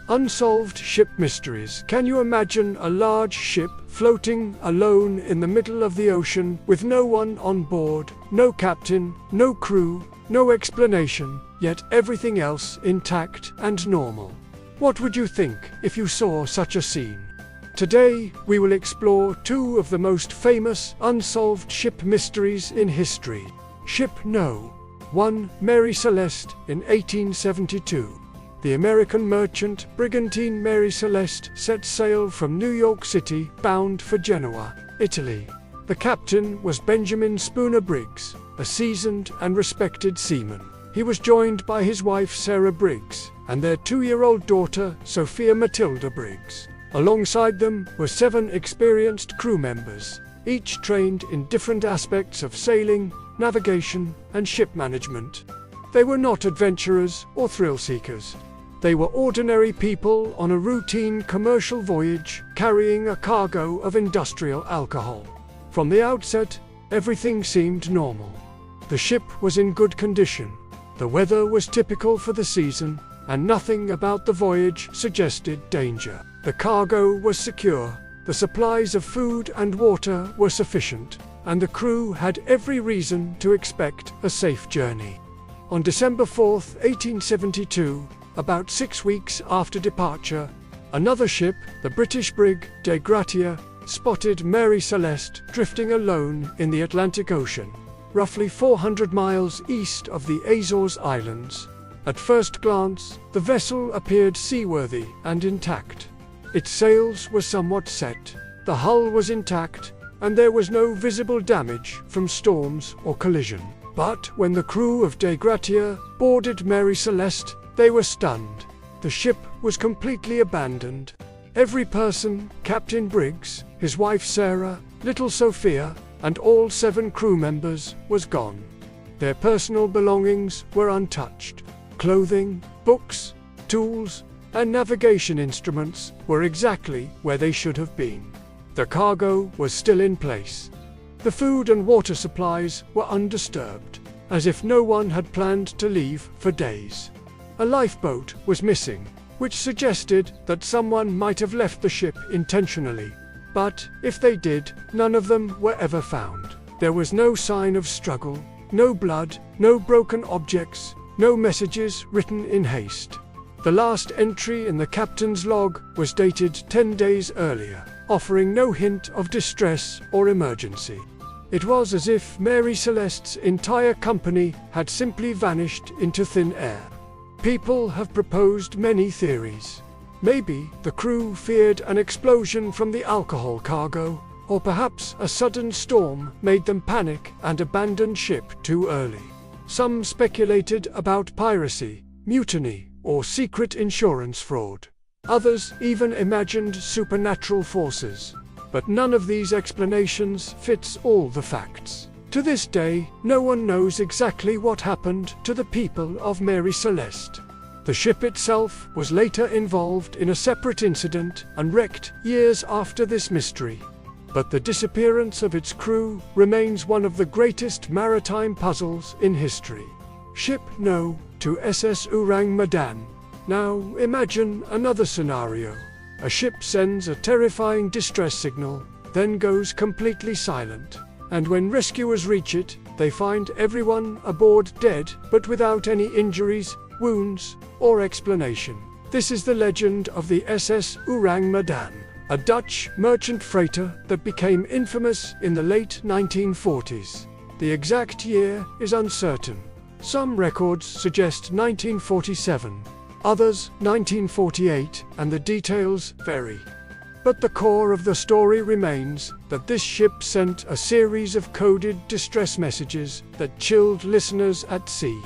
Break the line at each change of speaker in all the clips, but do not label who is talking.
Unsolved ship mysteries. Can you imagine a large ship floating alone in the middle of the ocean with no one on board, no captain, no crew, no explanation, yet everything else intact and normal? What would you think if you saw such a scene? Today, we will explore two of the most famous unsolved ship mysteries in history. Ship No. 1. Mary Celeste in 1872. The American merchant brigantine Mary Celeste set sail from New York City, bound for Genoa, Italy. The captain was Benjamin Spooner Briggs, a seasoned and respected seaman. He was joined by his wife Sarah Briggs, and their 2-year-old daughter Sophia Matilda Briggs. Alongside them were 7 experienced crew members, each trained in different aspects of sailing, navigation, and ship management. They were not adventurers or thrill-seekers. They were ordinary people on a routine commercial voyage carrying a cargo of industrial alcohol. From the outset, everything seemed normal. The ship was in good condition. The weather was typical for the season, and nothing about the voyage suggested danger. The cargo was secure, the supplies of food and water were sufficient, and the crew had every reason to expect a safe journey. On December 4, 1872, about 6 weeks after departure, another ship, the British brig De Gratia, spotted Mary Celeste drifting alone in the Atlantic Ocean, roughly 400 miles east of the Azores Islands. At first glance, the vessel appeared seaworthy and intact. Its sails were somewhat set, the hull was intact, and there was no visible damage from storms or collision. But when the crew of De Gratia boarded Mary Celeste, they were stunned. The ship was completely abandoned. Every person, Captain Briggs, his wife Sarah, little Sophia, and all 7 crew members, was gone. Their personal belongings were untouched. Clothing, books, tools, and navigation instruments were exactly where they should have been. The cargo was still in place. The food and water supplies were undisturbed, as if no one had planned to leave for days. A lifeboat was missing, which suggested that someone might have left the ship intentionally. But if they did, none of them were ever found. There was no sign of struggle, no blood, no broken objects, no messages written in haste. The last entry in the captain's log was dated 10 days earlier, offering no hint of distress or emergency. It was as if Mary Celeste's entire company had simply vanished into thin air. People have proposed many theories. Maybe the crew feared an explosion from the alcohol cargo, or perhaps a sudden storm made them panic and abandon ship too early. Some speculated about piracy, mutiny, or secret insurance fraud. Others even imagined supernatural forces. But none of these explanations fits all the facts. To this day, no one knows exactly what happened to the people of Mary Celeste. The ship itself was later involved in a separate incident and wrecked years after this mystery. But the disappearance of its crew remains one of the greatest maritime puzzles in history. Ship No. to SS Ourang Medan. Now imagine another scenario. A ship sends a terrifying distress signal, then goes completely silent. And when rescuers reach it, they find everyone aboard dead, but without any injuries, wounds, or explanation. This is the legend of the SS Ourang Medan, a Dutch merchant freighter that became infamous in the late 1940s. The exact year is uncertain. Some records suggest 1947, others 1948, and the details vary. But the core of the story remains that this ship sent a series of coded distress messages that chilled listeners at sea.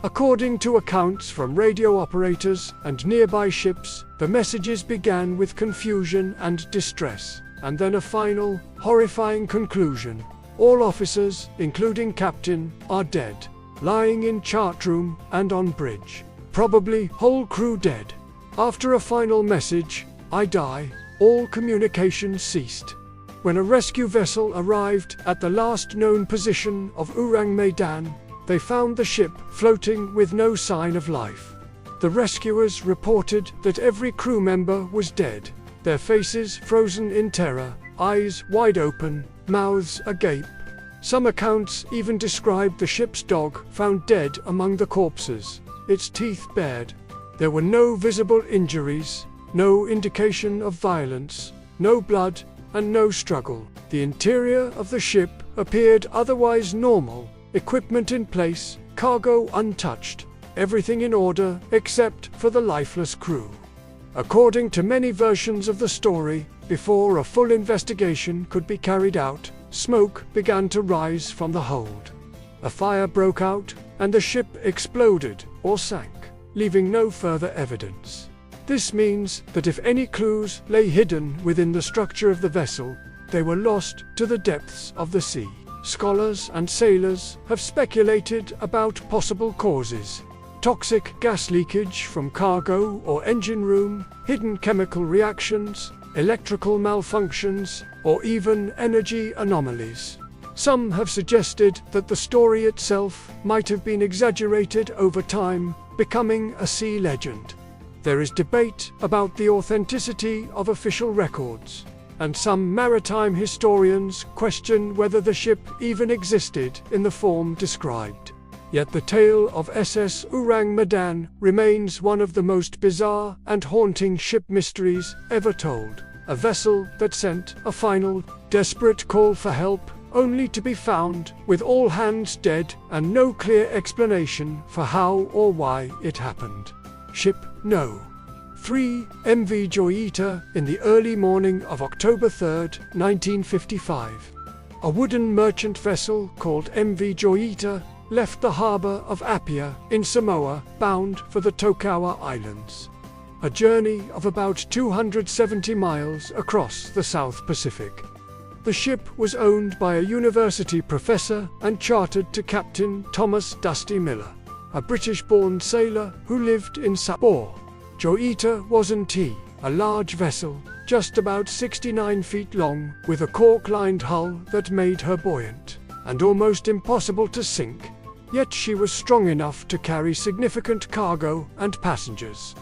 According to accounts from radio operators and nearby ships, the messages began with confusion and distress, and then a final, horrifying conclusion. All officers, including captain, are dead, lying in chart room and on bridge. Probably whole crew dead. After a final message, "I die," all communication ceased. When a rescue vessel arrived at the last known position of Ourang Medan, they found the ship floating with no sign of life. The rescuers reported that every crew member was dead, their faces frozen in terror, eyes wide open, mouths agape. Some accounts even described the ship's dog found dead among the corpses, its teeth bared. There were no visible injuries, no indication of violence, no blood, and no struggle. The interior of the ship appeared otherwise normal, equipment in place, cargo untouched, everything in order except for the lifeless crew. According to many versions of the story, before a full investigation could be carried out, smoke began to rise from the hold. A fire broke out, and the ship exploded or sank, leaving no further evidence. This means that if any clues lay hidden within the structure of the vessel, they were lost to the depths of the sea. Scholars and sailors have speculated about possible causes: toxic gas leakage from cargo or engine room, hidden chemical reactions, electrical malfunctions, or even energy anomalies. Some have suggested that the story itself might have been exaggerated over time, becoming a sea legend. There is debate about the authenticity of official records, and some maritime historians question whether the ship even existed in the form described. Yet the tale of SS Orang Medan remains one of the most bizarre and haunting ship mysteries ever told. A vessel that sent a final, desperate call for help, only to be found with all hands dead and no clear explanation for how or why it happened. Ship No. 3 MV Joyita in the early morning of October 3, 1955. A wooden merchant vessel called MV Joyita left the harbor of Apia in Samoa, bound for the Tokawa Islands. A journey of about 270 miles across the South Pacific. The ship was owned by a university professor and chartered to Captain Thomas Dusty Miller, a British-born sailor who lived in Sapporo. Joyita wasn't a large vessel, just about 69 feet long, with a cork-lined hull that made her buoyant and almost impossible to sink. Yet she was strong enough to carry significant cargo and passengers.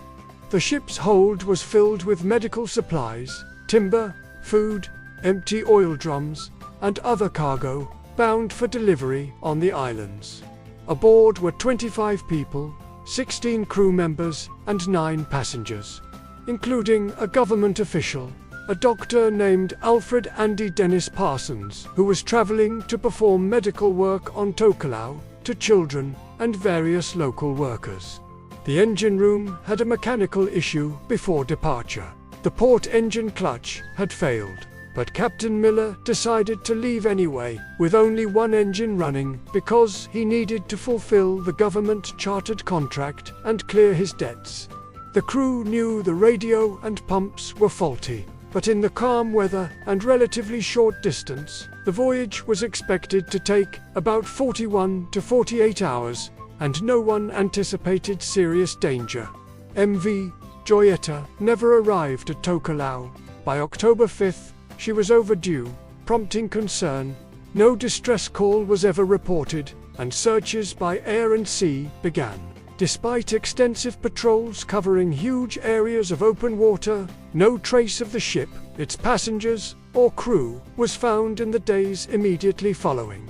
The ship's hold was filled with medical supplies, timber, food, empty oil drums, and other cargo bound for delivery on the islands. Aboard were 25 people, 16 crew members, and 9 passengers, including a government official, a doctor named Alfred Andy Dennis Parsons, who was traveling to perform medical work on Tokelau to children and various local workers. The engine room had a mechanical issue before departure. The port engine clutch had failed, but Captain Miller decided to leave anyway, with only one engine running, because he needed to fulfill the government-chartered contract and clear his debts. The crew knew the radio and pumps were faulty, but in the calm weather and relatively short distance, the voyage was expected to take about 41 to 48 hours, and no one anticipated serious danger. MV Joyita never arrived at Tokelau. By October 5th, she was overdue, prompting concern. No distress call was ever reported, and searches by air and sea began. Despite extensive patrols covering huge areas of open water, no trace of the ship, its passengers, or crew was found in the days immediately following.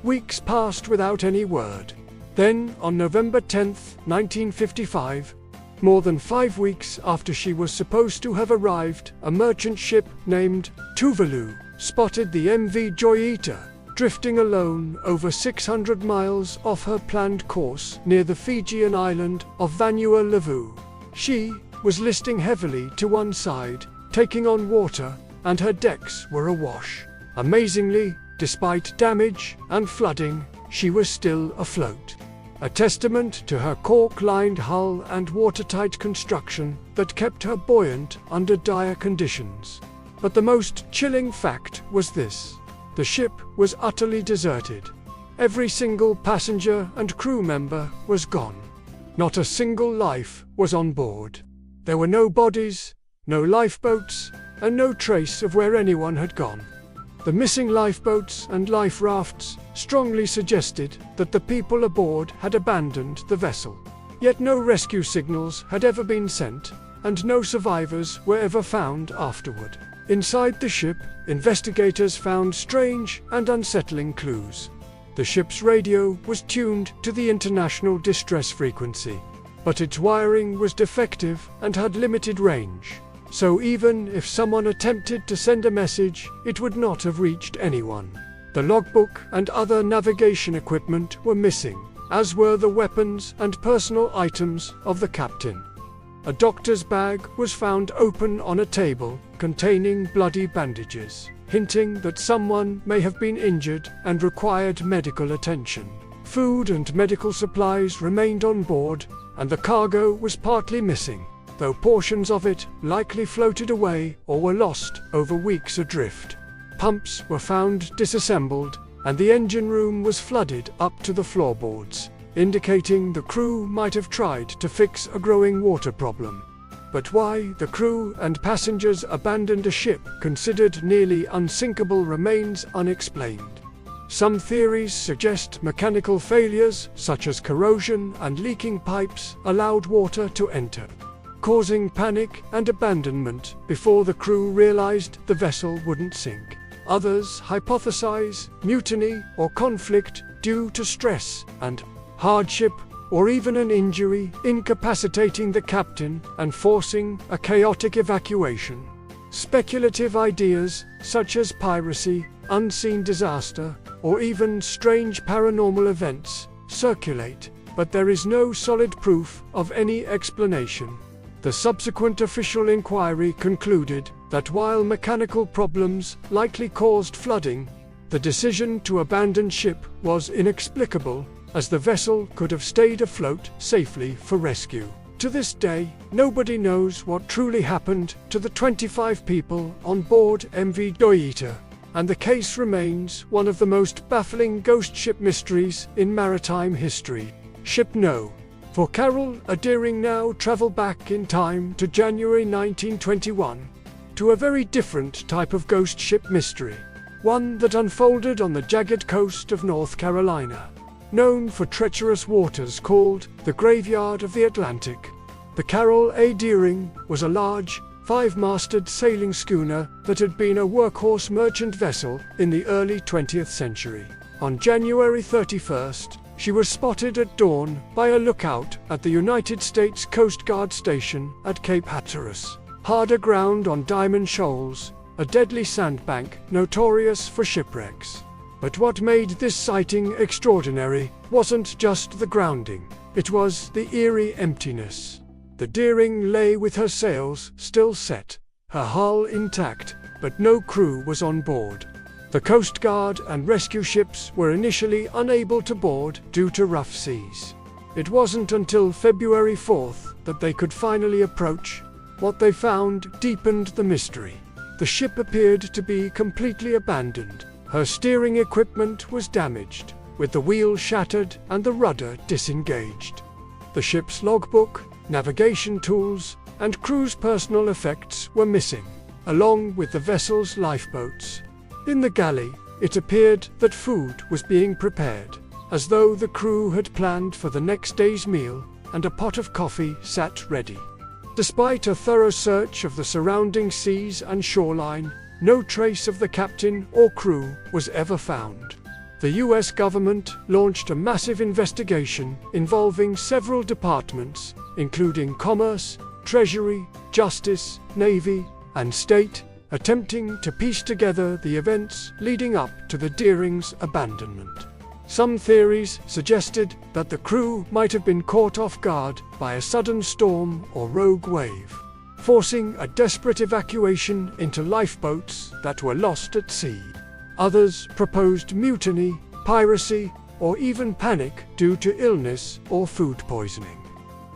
Weeks passed without any word. Then, on November 10, 1955, more than 5 weeks after she was supposed to have arrived, a merchant ship named Tuvalu spotted the MV Joyita drifting alone over 600 miles off her planned course near the Fijian island of Vanuatu. She was listing heavily to one side, taking on water, and her decks were awash. Amazingly, despite damage and flooding, she was still afloat. A testament to her cork-lined hull and watertight construction that kept her buoyant under dire conditions. But the most chilling fact was this: the ship was utterly deserted. Every single passenger and crew member was gone. Not a single life was on board. There were no bodies, no lifeboats, and no trace of where anyone had gone. The missing lifeboats and life rafts strongly suggested that the people aboard had abandoned the vessel. Yet no rescue signals had ever been sent, and no survivors were ever found afterward. Inside the ship, investigators found strange and unsettling clues. The ship's radio was tuned to the international distress frequency, but its wiring was defective and had limited range. So even if someone attempted to send a message, it would not have reached anyone. The logbook and other navigation equipment were missing, as were the weapons and personal items of the captain. A doctor's bag was found open on a table, containing bloody bandages, hinting that someone may have been injured and required medical attention. Food and medical supplies remained on board, and the cargo was partly missing, though portions of it likely floated away or were lost over weeks adrift. Pumps were found disassembled, and the engine room was flooded up to the floorboards, indicating the crew might have tried to fix a growing water problem. But why the crew and passengers abandoned a ship considered nearly unsinkable remains unexplained. Some theories suggest mechanical failures, such as corrosion and leaking pipes, allowed water to enter, causing panic and abandonment before the crew realized the vessel wouldn't sink. Others hypothesize mutiny or conflict due to stress and hardship, or even an injury incapacitating the captain and forcing a chaotic evacuation. Speculative ideas such as piracy, unseen disaster, or even strange paranormal events circulate, but there is no solid proof of any explanation. The subsequent official inquiry concluded that while mechanical problems likely caused flooding, the decision to abandon ship was inexplicable, as the vessel could have stayed afloat safely for rescue. To this day, nobody knows what truly happened to the 25 people on board MV Doita, and the case remains one of the most baffling ghost ship mysteries in maritime history. Ship No. For Carol Deering now travel back in time to January 1921, to a very different type of ghost ship mystery, one that unfolded on the jagged coast of North Carolina, known for treacherous waters called the Graveyard of the Atlantic. The Carol Deering was a large, 5-masted sailing schooner that had been a workhorse merchant vessel in the early 20th century. On January 31st, she was spotted at dawn by a lookout at the United States Coast Guard station at Cape Hatteras, harder ground on Diamond Shoals, a deadly sandbank notorious for shipwrecks. But what made this sighting extraordinary wasn't just the grounding, it was the eerie emptiness. The Deering lay with her sails still set, her hull intact, but no crew was on board. The Coast Guard and rescue ships were initially unable to board due to rough seas. It wasn't until February 4th that they could finally approach. What they found deepened the mystery. The ship appeared to be completely abandoned. Her steering equipment was damaged, with the wheel shattered and the rudder disengaged. The ship's logbook, navigation tools, and crew's personal effects were missing, along with the vessel's lifeboats. In the galley, it appeared that food was being prepared, as though the crew had planned for the next day's meal, and a pot of coffee sat ready. Despite a thorough search of the surrounding seas and shoreline, no trace of the captain or crew was ever found. The US government launched a massive investigation involving several departments, including Commerce, Treasury, Justice, Navy, and State, attempting to piece together the events leading up to the Deering's abandonment. Some theories suggested that the crew might have been caught off guard by a sudden storm or rogue wave, forcing a desperate evacuation into lifeboats that were lost at sea. Others proposed mutiny, piracy, or even panic due to illness or food poisoning.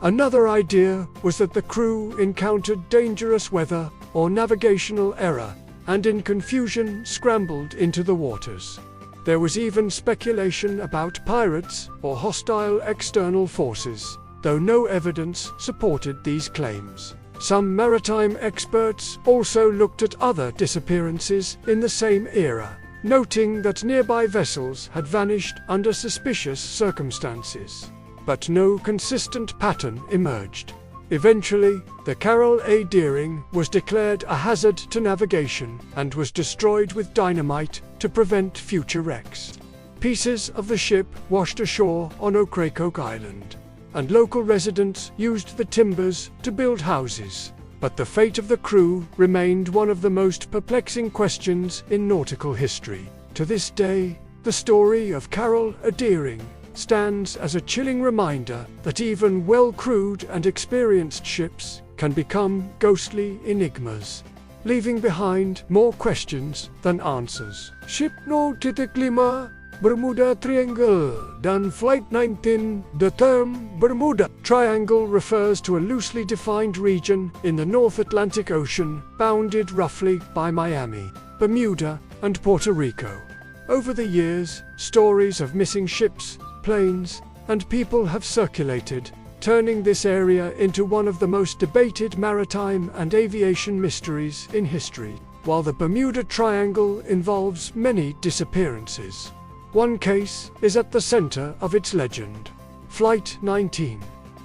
Another idea was that the crew encountered dangerous weather or navigational error, and in confusion scrambled into the waters. There was even speculation about pirates or hostile external forces, though no evidence supported these claims. Some maritime experts also looked at other disappearances in the same era, noting that nearby vessels had vanished under suspicious circumstances. but no consistent pattern emerged. Eventually, the Carol A. Deering was declared a hazard to navigation and was destroyed with dynamite to prevent future wrecks. Pieces of the ship washed ashore on Ocracoke Island, and local residents used the timbers to build houses. But the fate of the crew remained one of the most perplexing questions in nautical history. To this day, the story of Carol A. Deering stands as a chilling reminder that even well-crewed and experienced ships can become ghostly enigmas, leaving behind more questions than answers. Ship No. Titik 5, Bermuda Triangle, dan Flight 19. The term Bermuda Triangle refers to a loosely defined region in the North Atlantic Ocean, bounded roughly by Miami, Bermuda, and Puerto Rico. Over the years, stories of missing ships, planes, and people have circulated, turning this area into one of the most debated maritime and aviation mysteries in history. While the Bermuda Triangle involves many disappearances, one case is at the center of its legend. Flight 19.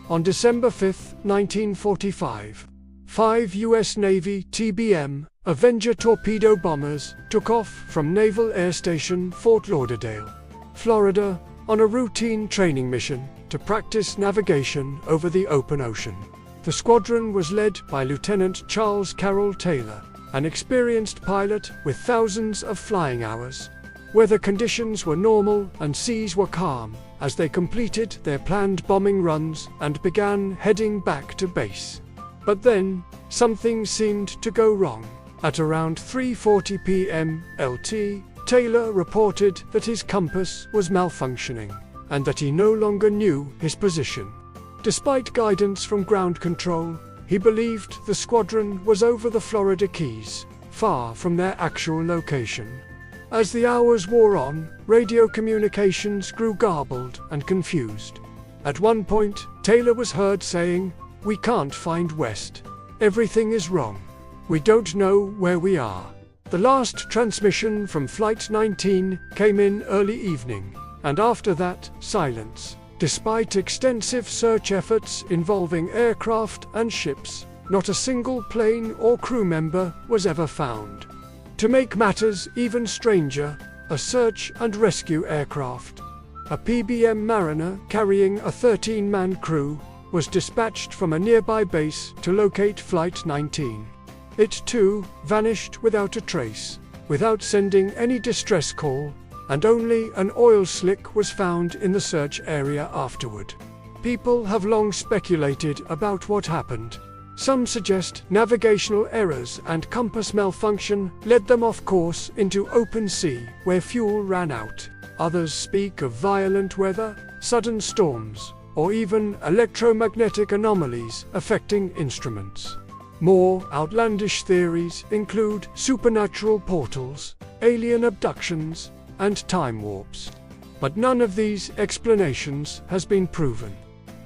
On December 5, 1945, 5 U.S. Navy TBM Avenger torpedo bombers took off from Naval Air Station Fort Lauderdale, Florida, on a routine training mission to practice navigation over the open ocean. The squadron was led by Lieutenant Charles Carroll Taylor, an experienced pilot with thousands of flying hours. Weather conditions were normal and seas were calm as they completed their planned bombing runs and began heading back to base. But then, something seemed to go wrong. At around 3:40 p.m. LT, Taylor reported that his compass was malfunctioning and that he no longer knew his position. Despite guidance from ground control, he believed the squadron was over the Florida Keys, far from their actual location. As the hours wore on, radio communications grew garbled and confused. At one point, Taylor was heard saying, "We can't find West. Everything is wrong. We don't know where we are." The last transmission from Flight 19 came in early evening, and after that, silence. Despite extensive search efforts involving aircraft and ships, not a single plane or crew member was ever found. To make matters even stranger, a search and rescue aircraft, a PBM Mariner carrying a 13-man crew, was dispatched from a nearby base to locate Flight 19. It too vanished without a trace, without sending any distress call, and only an oil slick was found in the search area afterward. People have long speculated about what happened. Some suggest navigational errors and compass malfunction led them off course into open sea where fuel ran out. Others speak of violent weather, sudden storms, or even electromagnetic anomalies affecting instruments. More outlandish theories include supernatural portals, alien abductions, and time warps. But none of these explanations has been proven,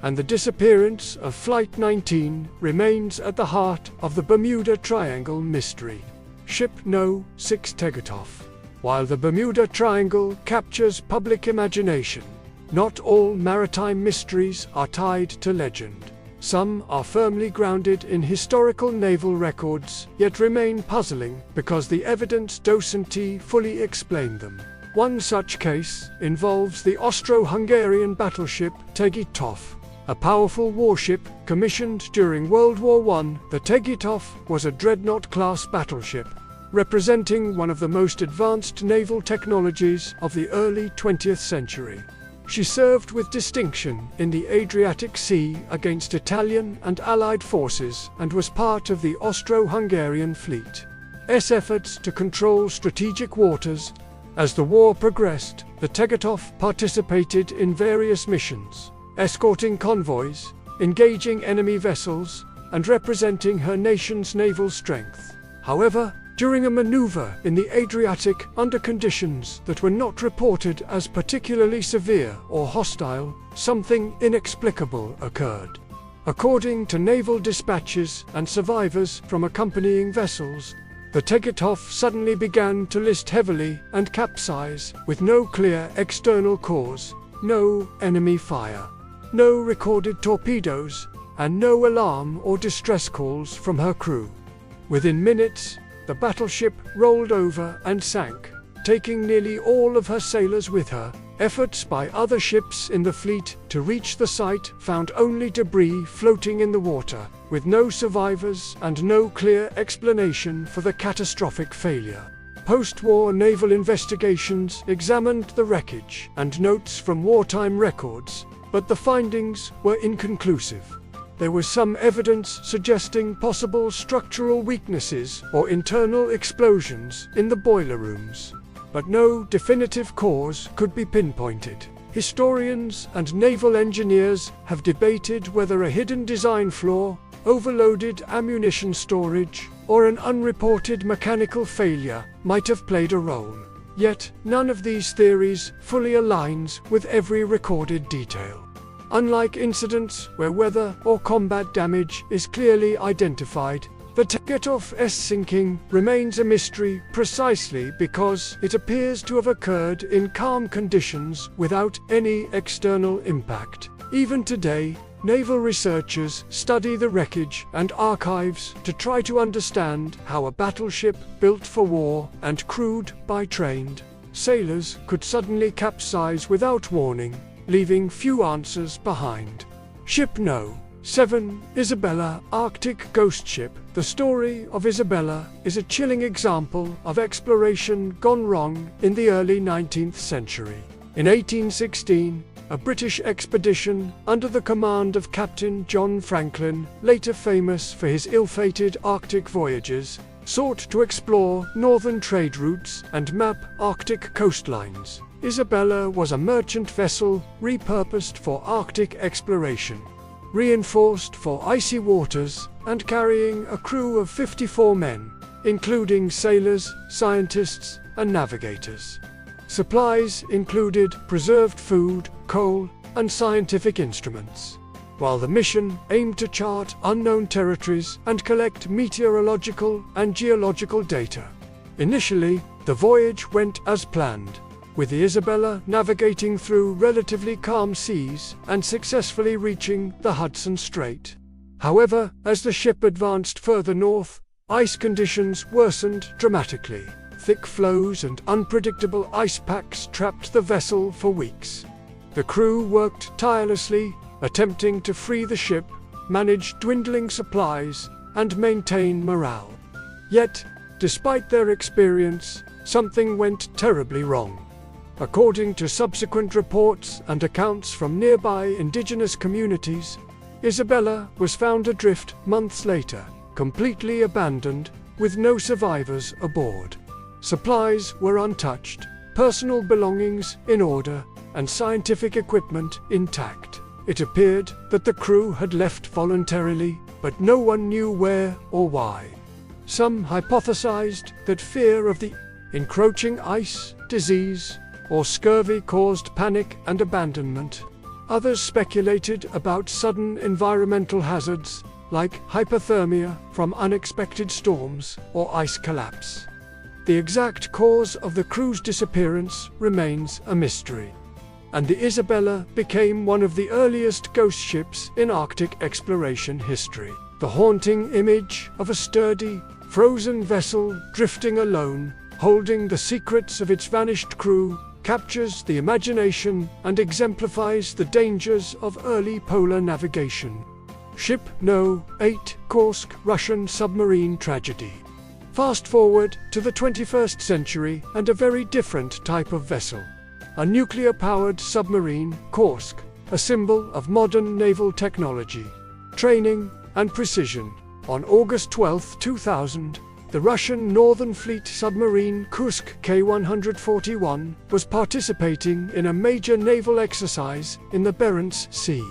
and the disappearance of Flight 19 remains at the heart of the Bermuda Triangle mystery. Ship No. 6 Tegethoff. While the Bermuda Triangle captures public imagination, not all maritime mysteries are tied to legend. Some are firmly grounded in historical naval records, yet remain puzzling because the evidence doesn't fully explain them. One such case involves the Austro-Hungarian battleship Tegethoff, a powerful warship commissioned during World War I. The Tegethoff was a dreadnought-class battleship, representing one of the most advanced naval technologies of the early 20th century. She served with distinction in the Adriatic Sea against Italian and Allied forces and was part of the Austro-Hungarian fleet's efforts to control strategic waters. As the war progressed, the Tegethoff participated in various missions, escorting convoys, engaging enemy vessels, and representing her nation's naval strength. However, during a maneuver in the Adriatic under conditions that were not reported as particularly severe or hostile, something inexplicable occurred. According to naval dispatches and survivors from accompanying vessels, the Tegethoff suddenly began to list heavily and capsize with no clear external cause, no enemy fire. no recorded torpedoes, and no alarm or distress calls from her crew. Within minutes, the battleship rolled over and sank, taking nearly all of her sailors with her. Efforts by other ships in the fleet to reach the site found only debris floating in the water, with no survivors and no clear explanation for the catastrophic failure. Post-war naval investigations examined the wreckage and notes from wartime records, but the findings were inconclusive. There was some evidence suggesting possible structural weaknesses or internal explosions in the boiler rooms, but no definitive cause could be pinpointed. Historians and naval engineers have debated whether a hidden design flaw, overloaded ammunition storage, or an unreported mechanical failure might have played a role. Yet, none of these theories fully aligns with every recorded detail. Unlike incidents where weather or combat damage is clearly identified, the Taget's sinking remains a mystery precisely because it appears to have occurred in calm conditions without any external impact. Even today, naval researchers study the wreckage and archives to try to understand how a battleship built for war and crewed by trained sailors could suddenly capsize without warning, leaving few answers behind. Ship No. 7, Isabella, Arctic Ghost Ship. The story of Isabella is a chilling example of exploration gone wrong in the early 19th century. In 1816, a British expedition under the command of Captain John Franklin, later famous for his ill-fated Arctic voyages, sought to explore northern trade routes and map Arctic coastlines. Isabella was a merchant vessel repurposed for Arctic exploration, reinforced for icy waters, and carrying a crew of 54 men, including sailors, scientists, and navigators. Supplies included preserved food, coal, and scientific instruments, while the mission aimed to chart unknown territories and collect meteorological and geological data. Initially, the voyage went as planned, with the Isabella navigating through relatively calm seas and successfully reaching the Hudson Strait. However, as the ship advanced further north, ice conditions worsened dramatically. Thick floes and unpredictable ice packs trapped the vessel for weeks. The crew worked tirelessly, attempting to free the ship, manage dwindling supplies, and maintain morale. Yet, despite their experience, something went terribly wrong. According to subsequent reports and accounts from nearby indigenous communities, Isabella was found adrift months later, completely abandoned, with no survivors aboard. Supplies were untouched, personal belongings in order, and scientific equipment intact. It appeared that the crew had left voluntarily, but no one knew where or why. Some hypothesized that fear of the encroaching ice, disease, or scurvy caused panic and abandonment. Others speculated about sudden environmental hazards, like hypothermia from unexpected storms or ice collapse. The exact cause of the crew's disappearance remains a mystery, and the Isabella became one of the earliest ghost ships in Arctic exploration history. The haunting image of a sturdy, frozen vessel drifting alone, holding the secrets of its vanished crew, captures the imagination and exemplifies the dangers of early polar navigation. Ship No. 8, Kursk, Russian submarine tragedy. Fast forward to the 21st century and a very different type of vessel. A nuclear-powered submarine, Kursk, a symbol of modern naval technology, training, and precision. On August 12, 2000, the Russian Northern Fleet submarine Kursk K-141 was participating in a major naval exercise in the Barents Sea,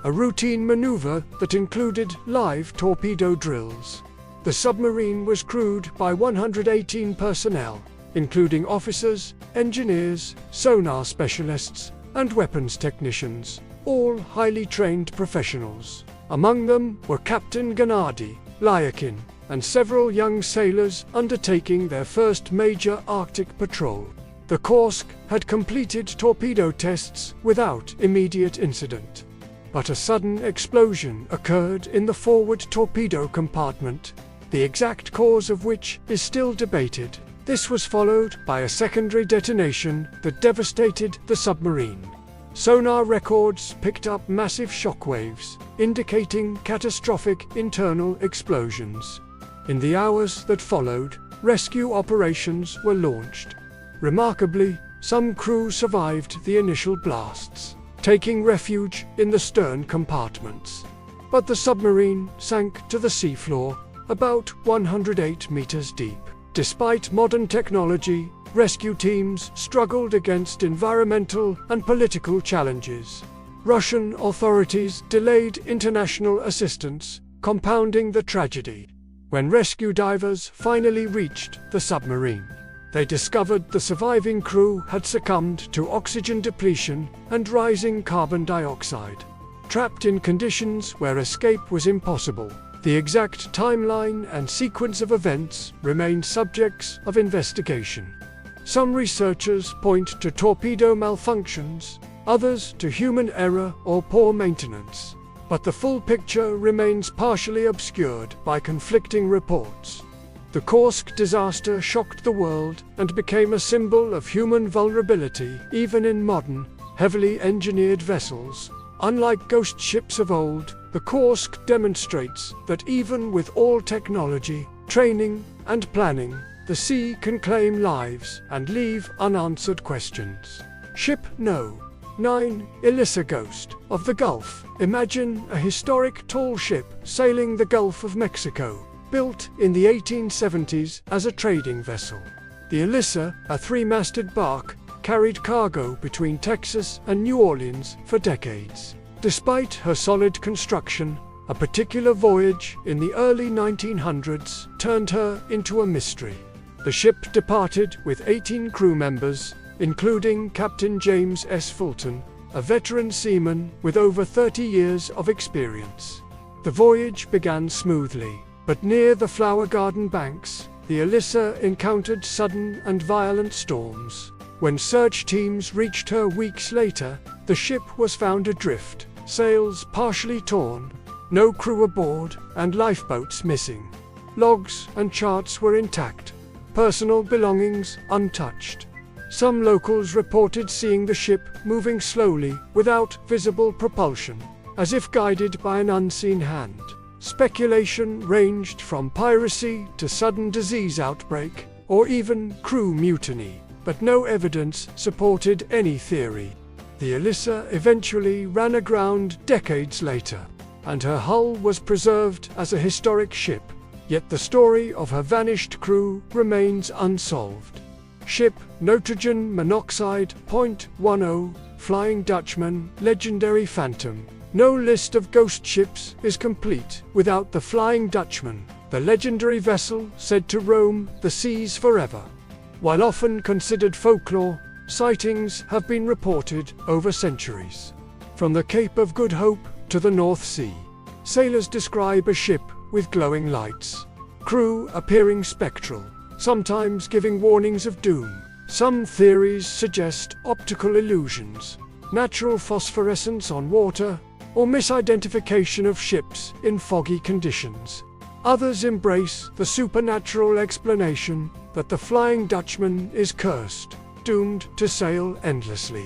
a routine maneuver that included live torpedo drills. The submarine was crewed by 118 personnel, including officers, engineers, sonar specialists, and weapons technicians, all highly trained professionals. Among them were Captain Gennady Lyakin and several young sailors undertaking their first major Arctic patrol. The Kursk had completed torpedo tests without immediate incident. but a sudden explosion occurred in the forward torpedo compartment, the exact cause of which is still debated. This was followed by a secondary detonation that devastated the submarine. Sonar records picked up massive shockwaves, indicating catastrophic internal explosions. In the hours that followed, rescue operations were launched. Remarkably, some crew survived the initial blasts, taking refuge in the stern compartments. But the submarine sank to the seafloor, about 108 meters deep. Despite modern technology, rescue teams struggled against environmental and political challenges. Russian authorities delayed international assistance, compounding the tragedy. When rescue divers finally reached the submarine, they discovered the surviving crew had succumbed to oxygen depletion and rising carbon dioxide. Trapped in conditions where escape was impossible, the exact timeline and sequence of events remain subjects of investigation. Some researchers point to torpedo malfunctions, others to human error or poor maintenance. But the full picture remains partially obscured by conflicting reports. The Kursk disaster shocked the world and became a symbol of human vulnerability even in modern, heavily engineered vessels. Unlike ghost ships of old, the Kursk demonstrates that even with all technology, training, and planning, the sea can claim lives and leave unanswered questions. Ship No. 9, Elisa Ghost of the Gulf. Imagine a historic tall ship sailing the Gulf of Mexico, built in the 1870s as a trading vessel. The Elisa, a three-masted bark, carried cargo between Texas and New Orleans for decades. Despite her solid construction, a particular voyage in the early 1900s turned her into a mystery. The ship departed with 18 crew members, including Captain James S. Fulton, a veteran seaman with over 30 years of experience. The voyage began smoothly, but near the Flower Garden banks, the Elisa encountered sudden and violent storms. When search teams reached her weeks later, the ship was found adrift, sails partially torn, no crew aboard, and lifeboats missing. Logs and charts were intact, personal belongings untouched. Some locals reported seeing the ship moving slowly without visible propulsion, as if guided by an unseen hand. Speculation ranged from piracy to sudden disease outbreak, or even crew mutiny, but no evidence supported any theory. The Elisa eventually ran aground decades later, and her hull was preserved as a historic ship, yet the story of her vanished crew remains unsolved. Ship Nitrogen Monoxide .10, Flying Dutchman, Legendary Phantom. No list of ghost ships is complete without the Flying Dutchman, the legendary vessel said to roam the seas forever. While often considered folklore, sightings have been reported over centuries. From the Cape of Good Hope to the North Sea, sailors describe a ship with glowing lights, crew appearing spectral, sometimes giving warnings of doom. Some theories suggest optical illusions, natural phosphorescence on water, or misidentification of ships in foggy conditions. Others embrace the supernatural explanation that the Flying Dutchman is cursed, doomed to sail endlessly.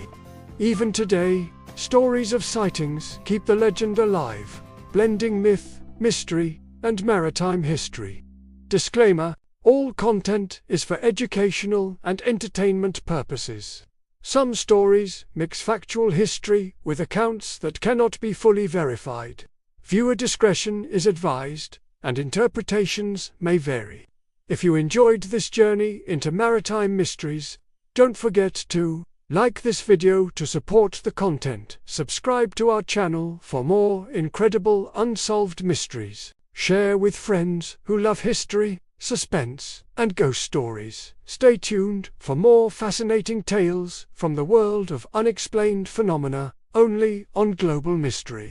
Even today, stories of sightings keep the legend alive, blending myth, mystery, and maritime history. Disclaimer: all content is for educational and entertainment purposes. Some stories mix factual history with accounts that cannot be fully verified. Viewer discretion is advised, and interpretations may vary. If you enjoyed this journey into maritime mysteries, don't forget to like this video to support the content, subscribe to our channel for more incredible unsolved mysteries, share with friends who love history, suspense, and ghost stories. Stay tuned for more fascinating tales from the world of unexplained phenomena, only on Global Mystery.